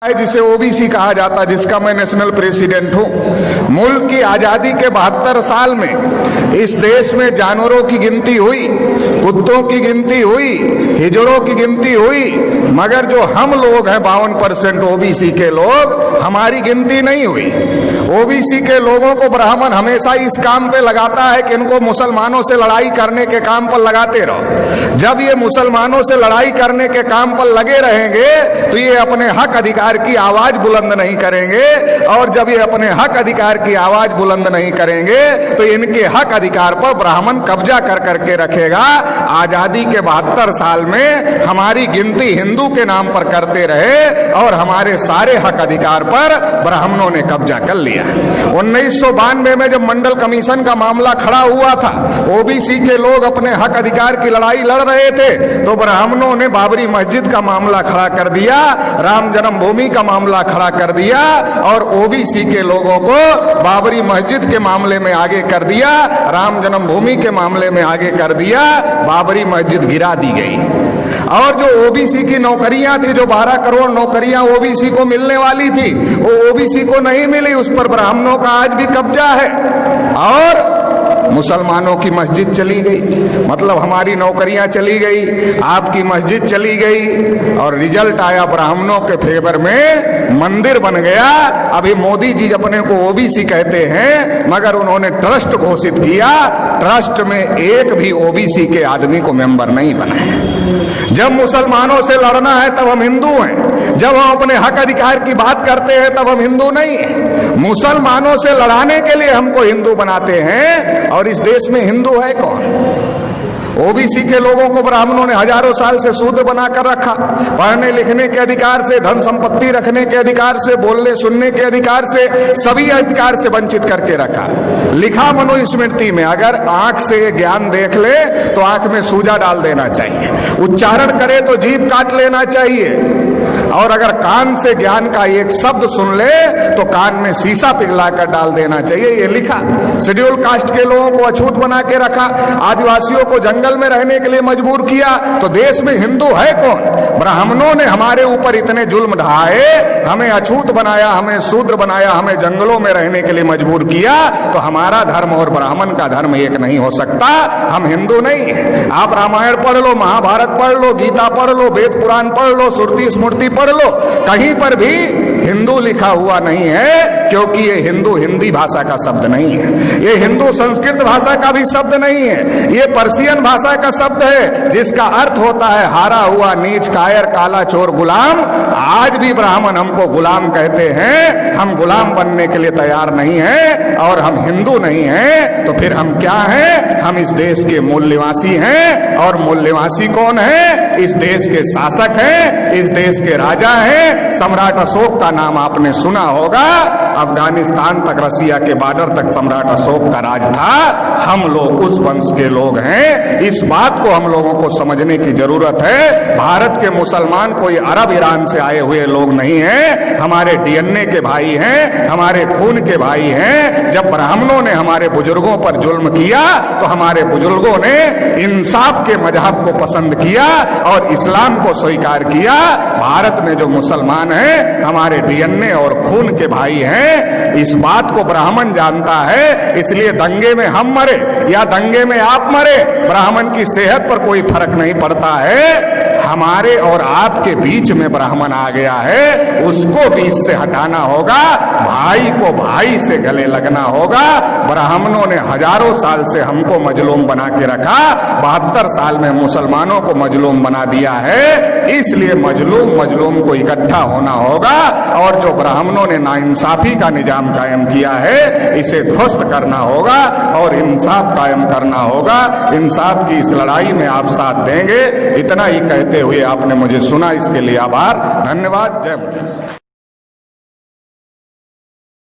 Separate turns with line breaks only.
जिसे ओबीसी कहा जाता, जिसका मैं नेशनल प्रेसिडेंट हूं। मुल्क की आजादी के 72 साल में इस देश में जानवरों की गिनती हुई, कुत्तों की गिनती हुई, हिजड़ों की गिनती हुई, मगर जो हम लोग हैं 52% ओबीसी के लोग, हमारी गिनती नहीं हुई। ओबीसी के लोगों को ब्राह्मण हमेशा इस काम पे लगाता है कि इनको मुसलमानों से लड़ाई करने के काम पर लगाते रहो। जब ये मुसलमानों से लड़ाई करने के काम पर लगे रहेंगे तो ये अपने हक अधिकार की आवाज बुलंद नहीं करेंगे, और जब ये अपने हक अधिकार की आवाज बुलंद नहीं करेंगे तो इनके हक अधिकार पर ब्राह्मण कब्जा कर करके रखेगा। आजादी के 72 साल में हमारी गिनती हिंदू के नाम पर करते रहे और हमारे सारे हक अधिकार पर ब्राह्मणों ने कब्जा कर लिया। 1992 में जब मंडल कमीशन का मामला खड़ा हुआ था, ओबीसी के लोग अपने हक अधिकार की लड़ाई लड़ रहे थे, तो ब्राह्मणों ने बाबरी मस्जिद का मामला खड़ा कर दिया, राम जन्मभूमि का मामला खड़ा कर दिया, और ओबीसी के लोगों को बाबरी मस्जिद के मामले में आगे कर दिया, राम जन्मभूमि के मामले में आगे कर दिया। बाबरी मस्जिद गिरा दी गई। और जो ओबीसी की नौकरियां थी, जो 12 करोड़ नौकरियां ओबीसी को मिलने वाली थी, वो ओबीसी को नहीं मिली, उस पर ब्राह्मणों का आज भी कब्जा है। और मुसलमानों की मस्जिद चली गई, मतलब हमारी नौकरियां चली गई, आपकी मस्जिद चली गई, और रिजल्ट आया ब्राह्मणों के फेवर में, मंदिर बन गया। अभी मोदी जी अपने को ओबीसी कहते हैं, मगर उन्होंने ट्रस्ट घोषित किया, ट्रस्ट में एक भी ओबीसी के आदमी को मेंबर नहीं बनाए। जब मुसलमानों से लड़ना है तब हम हिंदू हैं, जब हम अपने हक अधिकार की बात करते हैं तब हम हिंदू नहीं हैं। मुसलमानों से लड़ाने के लिए हमको हिंदू बनाते हैं, और इस देश में हिंदू है कौन? ओबीसी के लोगों को ब्राह्मणों ने हजारों साल से शूद्र बनाकर रखा, पढ़ने लिखने के अधिकार से, धन संपत्ति रखने के अधिकार से, बोलने सुनने के अधिकार से, सभी अधिकार से वंचित करके रखा। लिखा मनुस्मृति में, अगर आंख से ज्ञान देख ले तो आंख में सूजा डाल देना चाहिए, उच्चारण करे तो जीभ काट लेना चाहिए, और अगर कान से ज्ञान का एक शब्द सुन ले तो कान में शीशा पिघलाकर डाल देना चाहिए, ये लिखा। शेड्यूल कास्ट के लोगों को अछूत बना के रखा, आदिवासियों को जंगल में रहने के लिए मजबूर किया, तो देश में हिंदू है कौन? ब्राह्मणों ने हमारे ऊपर इतने जुल्म ढाए, हमें अछूत बनाया, हमें शूद्र बनाया, हमें जंगलों में रहने के लिए मजबूर किया, तो हमारा धर्म और ब्राह्मण का धर्म एक नहीं हो सकता। हम हिंदू नहीं है। आप रामायण पढ़ लो, महाभारत पढ़ लो, गीता पढ़ लो, वेद पुराण पढ़ लो, श्रुति स्मृति पढ़ लो, कहीं पर भी हिंदू लिखा हुआ नहीं है, क्योंकि ये हिंदू हिंदी भाषा का शब्द नहीं है, ये हिंदू संस्कृत भाषा का भी शब्द नहीं है, ये पर्शियन भाषा का शब्द है, जिसका अर्थ होता है हारा हुआ, नीच, कायर, काला, चोर, गुलाम। आज भी ब्राह्मण हमको गुलाम कहते हैं, हम गुलाम बनने के लिए तैयार नहीं है, और हम हिंदू नहीं हैं, तो फिर हम क्या हैं? हम इस देश के मूल निवासी हैं, और मूल निवासी कौन है? इस देश के शासक हैं, इस देश के राजा हैं। सम्राट अशोक का नाम आपने सुना होगा, अफगानिस्तान तक, रसिया के बॉर्डर तक सम्राट अशोक का राज था। हम लोग उस वंश के लोग हैं, इस बात को हम लोगों को समझने की जरूरत है। भारत के मुसलमान कोई अरब ईरान से आए हुए लोग नहीं हैं, हमारे डीएनए के भाई हैं, हमारे खून के भाई हैं। जब ब्राह्मणों ने हमारे बुजुर्गों पर जुल्म किया तो हमारे बुजुर्गों ने इंसाफ के मजहब को पसंद किया और इस्लाम को स्वीकार किया। भारत में जो मुसलमान हैं हमारे डीएनए और खून के भाई हैं, इस बात को ब्राह्मण जानता है। इसलिए दंगे में हम मरे या दंगे में आप मरे, ब्राह्मण की सेहत पर कोई फर्क नहीं पड़ता है। हमारे और आपके बीच में ब्राह्मण आ गया है, उसको बीच से हटाना होगा, भाई को भाई से गले लगना होगा। ब्राह्मणों ने हजारों साल से हमको मजलूम बना के रखा, 72 साल में मुसलमानों को मजलूम बना दिया है। इसलिए मजलूम को इकट्ठा होना होगा, और जो ब्राह्मणों ने नाइंसाफी का निजाम कायम किया है, इसे ध्वस्त करना होगा और इंसाफ कायम करना होगा। इंसाफ की इस लड़ाई में आप साथ देंगे, इतना ही कहते हुए आपने मुझे सुना, इसके लिए आभार, धन्यवाद। जय मुनि।